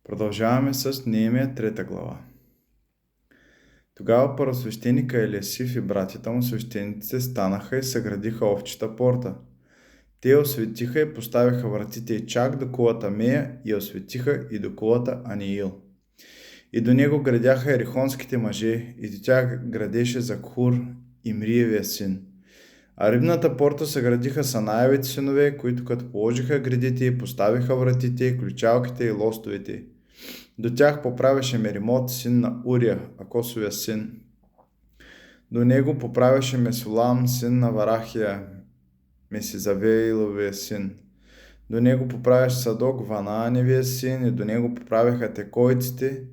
Продължаваме с Неемия 3 глава. Тогава първосвещеника Елиасив и братята му свещениците станаха и съградиха овчета порта. Те осветиха и поставиха вратите и чак до кулата Мея и осветиха и до кулата Аниил. И до него градяха ерихонските мъже, и до тях градеше Закхур, Имриевия син. А рибната порта съградиха Санаевите синове, които като положиха гредите и поставиха вратите, ключалките и лостовете. До тях поправяше Меримот, син на Урия, Акосовия син. До него поправяше Месулам, син на Варахия, Месизавеиловия син. До него поправяше Садок, Ванааневия син, и до него поправяха текойците,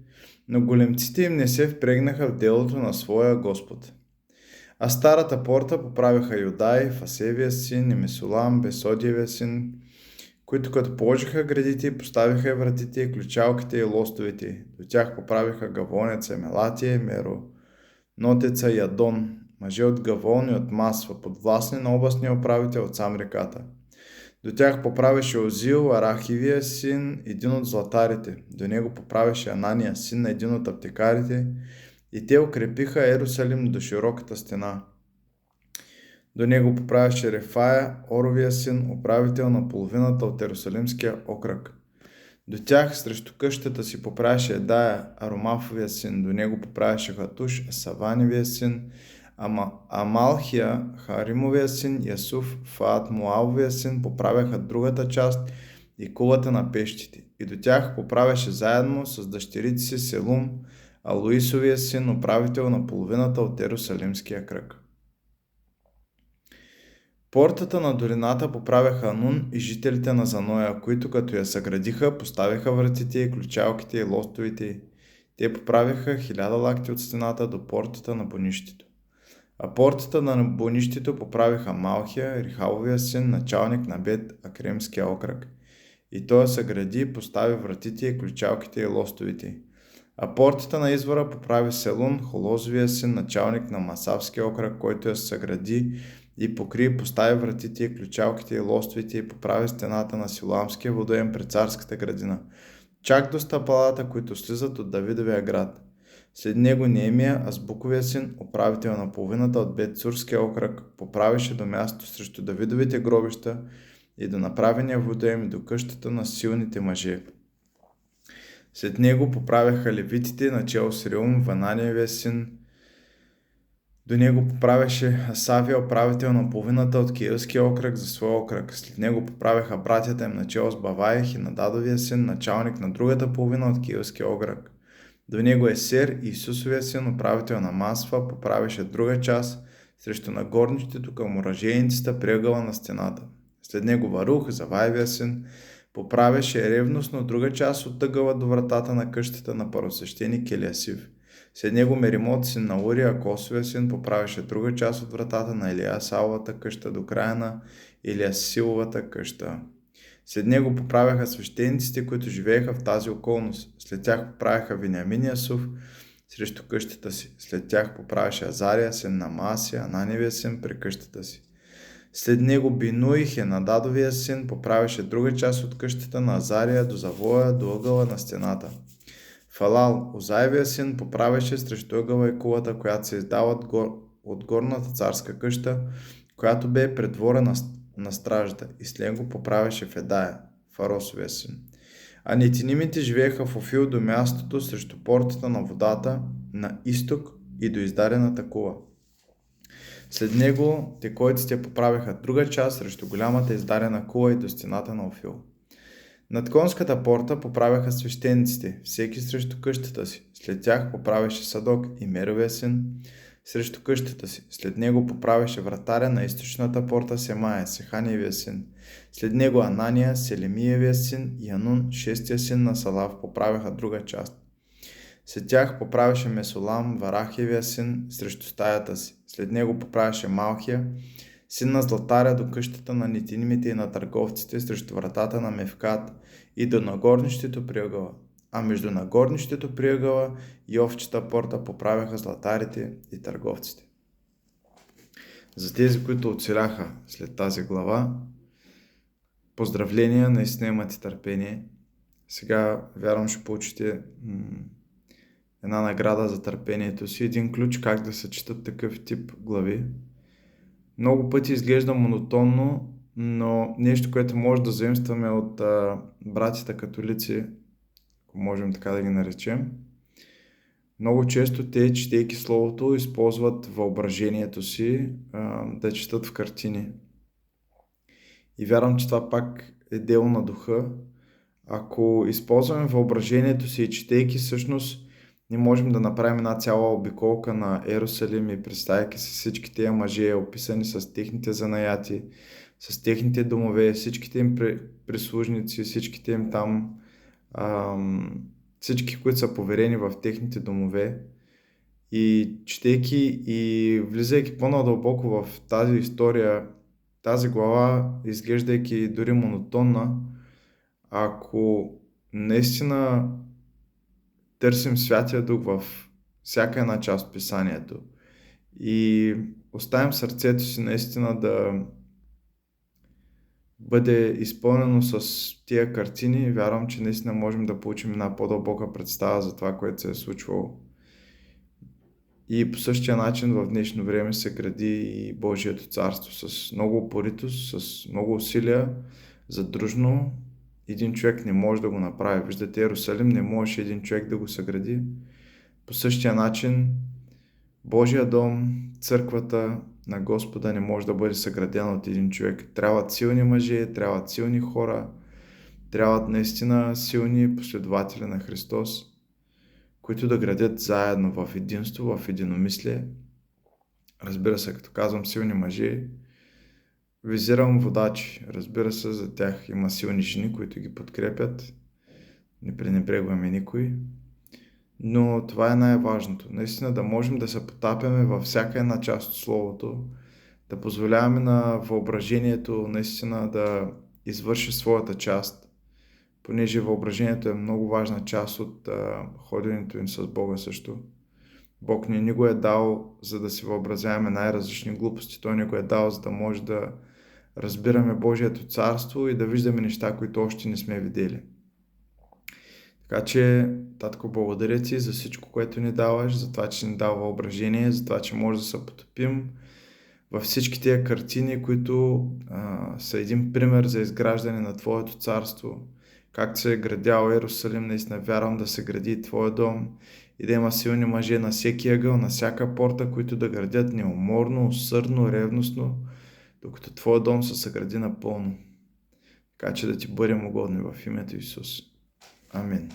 но големците им не се впрегнаха в делото на своя Господ. А старата порта поправяха Юдай, Фасевия син, и Месулам, Бесодиевия син, които като положиха гредите и поставиха и вратите, и ключалките и лостовете. До тях поправиха Гавонеца, Мелатия, Меронотеца и Адон, мъже от Гавон и от Масва, подвластни на областния управител от сам реката. До тях поправеше Озил, Арахивия син, един от златарите. До него поправеше Анания, син на един от аптекарите, и те укрепиха Ерусалим до широката стена. До него поправяше Рефая, Оровия син, управител на половината от Ерусалимския окръг. До тях срещу къщата си поправяше Едая, Аромафовия син. До него поправяше Хатуш, Саваневия син, Амалхия, Харимовия син, Ясуф, Фаат, Муавовия син поправяха другата част и кулата на пещите. И до тях поправяше заедно с дъщерите си Селум, Алуисовия син, управител на половината от Ерусалимския кръг. Портата на долината поправяха Анун и жителите на Заноя, които като я съградиха, поставиха вратите и ключалките и лостовите. Те поправяха 1000 лакти от стената до портата на бонището. А портата на бонището поправиха Малхия, Рихаловия син, началник на Бет Акремския окръг. И той съгради и постави вратите и ключалките и лостовите. А портата на извора поправи Селун, Холозовия син, началник на Масавския окръг, който я съгради и покри, постави вратите и ключалките и лостовите и поправи стената на Силуамския водоем пред царската градина, чак до стъпалата, които слизат от Давидовия град. След него Неемия, Азбуковия син, управител на половината от Бет-Сурския окръг, поправише до място срещу Давидовите гробища и до направения водоем и до къщата на силните мъже. След него поправяха левитите, начело с Реум, Вананиевия син. До него поправяше Асавия, управител на половината от Киилския окръг за своя окръг. След него поправяха братята им начело с Баваих и Нададовия син, началник на другата половина от Киилския окръг. До него Есер и Исусовия син, управител на Масва, поправяше друга част срещу нагорнището към оръжейницата при ъгъла на стената. След него Варух, Заваевия син, поправяше ревностно друга част от ъгъла до вратата на къщата на първосвещеник Елиасив. След него Меримот, син на Урия, Акосовия син, поправяше друга част от вратата на Елиасаловата къща до края на Елиасиловата къща. След него поправяха свещениците, които живееха в тази околност. След тях поправяха Вениамин Ясуф срещу къщата си. След тях поправяше Азария, син на Маасия, Ананевия син при къщата си. След него Бинуи, Хенададовия син, поправяше друга част от къщата на Азария до завоя, до ъгъла на стената. Фалал, Озаевия син, поправяше срещу ъгъла и кулата, която се издава от горната царска къща, която бе пред двора на стражата, и след него поправяше Федая, Фаросовия син. А нетинимите живееха в Офил до мястото срещу портата на водата на изток и до издарената кула. След него текойците поправяха друга част срещу голямата издарена кула и до стената на Офил. Над конската порта поправяха свещениците, всеки срещу къщата си. След тях поправяше Садок и Меровия син срещу къщата си. След него поправяше вратаря на източната порта Семая, Сеханиевия син. След него Анания, Селемиевия син и Анун, шестия син на Салав, поправяха друга част. След тях поправяше Месулам, Варахиевия син, срещу стаята си. След него поправяше Малхия, син на златаря, до къщата на нетинимите и на търговците срещу вратата на Мевкат и до нагорнището при ъгъла. А между нагорнището при ъгъла и овчета порта поправяха златарите и търговците. За тези, които оцеляха след тази глава, поздравления, наистина имате търпение. Сега вярвам ще получите една награда за търпението си, един ключ как да се четат такъв тип глави. Много пъти изглежда монотонно, но нещо, което може да заимстваме от братята католици, ако можем така да ги наречем. Много често те, четейки Словото, използват въображението си да четат в картини. И вярвам, че това пак е дело на духа. Ако използваме въображението си и четейки, всъщност ние можем да направим една цяла обиколка на Ерусалим и представяйки се всички тези мъже, описани с техните занаяти, с техните домове, всичките им прислужници, всичките им там, всички, които са поверени в техните домове. И четейки и влизайки по-надълбоко в тази история, тази глава, изглеждайки дори монотонна, ако наистина търсим Святия Дух в всяка една част от Писанието и оставим сърцето си наистина да бъде изпълнено с тия картини, вярвам, че наистина можем да получим една по-дълбока представа за това, което се е случвало. И по същия начин в днешно време се гради и Божието царство с много упоритост, с много усилия, задружно. Един човек не може да го направи. Виждате, Иерусалим не можеше един човек да го съгради. По същия начин Божия дом, църквата на Господа не може да бъде съградена от един човек. Трябват силни мъже, трябват силни хора, трябват наистина силни последователи на Христос, които да градят заедно в единство, в единомислие. Разбира се, като казвам силни мъже, визирам водачи. Разбира се, за тях има силни жени, които ги подкрепят. Не пренебрегваме никой. Но това е най-важното. Наистина да можем да се потапяме във всяка една част от Словото, да позволяваме на въображението наистина да извърши своята част, понеже въображението е много важна част от ходенето им с Бога също. Бог ни го е дал, за да си въобразяваме най-различни глупости. Той ни го е дал, за да може да разбираме Божието царство и да виждаме неща, които още не сме видели. Така че, Татко, благодаря ти за всичко, което ни даваш, за това, че ни дава въображение, за това, че може да се потопим във всички тия картини, които са един пример за изграждане на Твоето царство. Както се е градял Иерусалим, наистина вярвам да се гради и Твоя дом и да има силни мъже на всеки ъгъл, на всяка порта, които да градят неуморно, усърдно, ревностно, докато Твоя дом се съгради напълно. Така че да Ти бъдем угодни в името Исус. Амин.